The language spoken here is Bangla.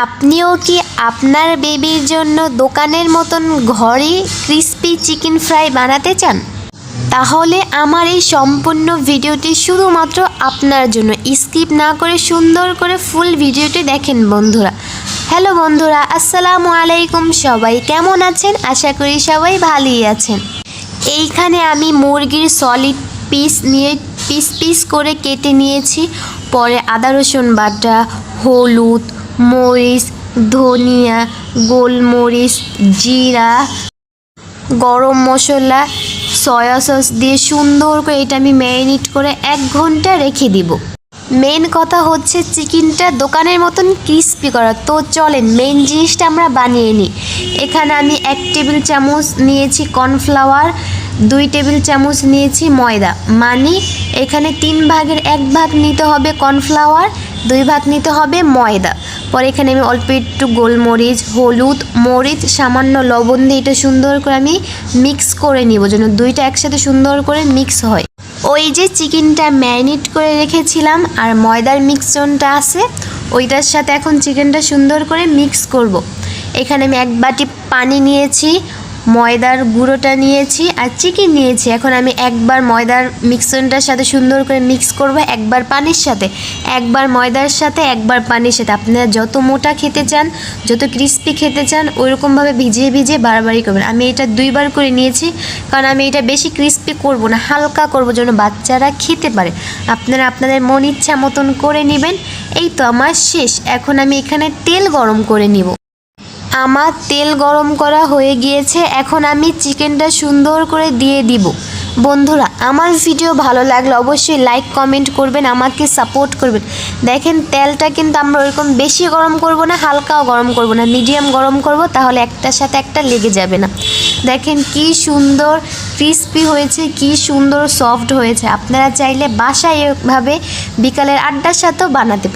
আপনিও কি আপনার বেবির জন্য দোকানের মতন ঘরে ক্রিস্পি চিকেন ফ্রাই বানাতে চান? তাহলে আমার এই সম্পূর্ণ ভিডিওটি শুধুমাত্র আপনার জন্য। স্কিপ না করে সুন্দর করে ফুল ভিডিওটি দেখেন বন্ধুরা। হ্যালো বন্ধুরা, আসসালামু আলাইকুম। সবাই কেমন আছেন? আশা করি সবাই ভালোই আছেন। এইখানে আমি মুরগির সলিড পিস পিস করে কেটে নিয়েছি। পরে আদা রসুন বাটা, হলুদ, মরিচ, ধনিয়া, গোলমরিচ, জিরা, গরম মশলা, সয়া সস দিয়ে সুন্দর করে এটা আমি ম্যারিনেট করে 1 ঘন্টা রেখে দিব। মেন কথা হচ্ছে চিকেনটা দোকানের মতন ক্রিস্পি করা। তো চলেন মেন জিনিসটা আমরা বানিয়ে নিই। এখানে আমি 1 টেবিল চামচ নিয়েছি কর্নফ্লাওয়ার, 2 টেবিল চামচ নিয়েছি ময়দা। মানে এখানে 3 ভাগের 1 ভাগ নিতে হবে কর্নফ্লাওয়ার, 2 ভাগ নিতে হবে ময়দা। পরে এখানে আমি অল্প একটু গোলমরিচ, হলুদ, মরিচ, সামান্য লবণ দিয়ে এটা সুন্দর করে আমি মিক্স করে নিব, যেন দুইটা একসাথে সুন্দর করে মিক্স হয়। ওই যে চিকেনটা ম্যারিনেট করে রেখেছিলাম আর ময়দার মিক্সচারটা আছে, ওইটার সাথে এখন চিকেনটা সুন্দর করে মিক্স করব। এখানে আমি 1 বাটি পানি নিয়েছি, ময়দার গুঁড়োটা নিয়েছি আর চিকেন নিয়েছি। এখন আমি একবার ময়দার মিক্সচারটার সাথে সুন্দর করে মিক্স করব, একবার পানির সাথে, একবার ময়দার সাথে, একবার পানির সাথে। আপনারা যত মোটা খেতে চান, যত ক্রিস্পি খেতে চান, ওইরকমভাবে ভিজিয়ে ভিজিয়ে বারবারই করবেন। আমি এটা 2 বার করে নিয়েছি, কারণ আমি এটা বেশি ক্রিস্পি করব না, হালকা করব যেন বাচ্চারা খেতে পারে। আপনারা আপনাদের মন ইচ্ছা মতন করে নেবেন। এই তো আমার শেষ। এখন আমি এখানে তেল গরম করে নিব। আমার তেল গরম করা হয়ে গিয়েছে। এখন আমি চিকেনটা সুন্দর করে দিয়ে দিব। বন্ধুরা, আমার ভিডিও ভালো লাগলে অবশ্যই লাইক কমেন্ট করবেন, আমাকে সাপোর্ট করবেন। দেখেন তেলটা কিন্তু আমরা ওরকম বেশি গরম করব না, হালকাও গরম করব না, মিডিয়াম গরম করব, তাহলে একটার সাথে একটা লেগে যাবে না। দেখেন কি সুন্দর ক্রিস্পি হয়েছে, কি সুন্দর সফট হয়েছে। আপনারা চাইলে বাসায় এভাবে বিকালের আড্ডার সাথেও বানাতে পারেন।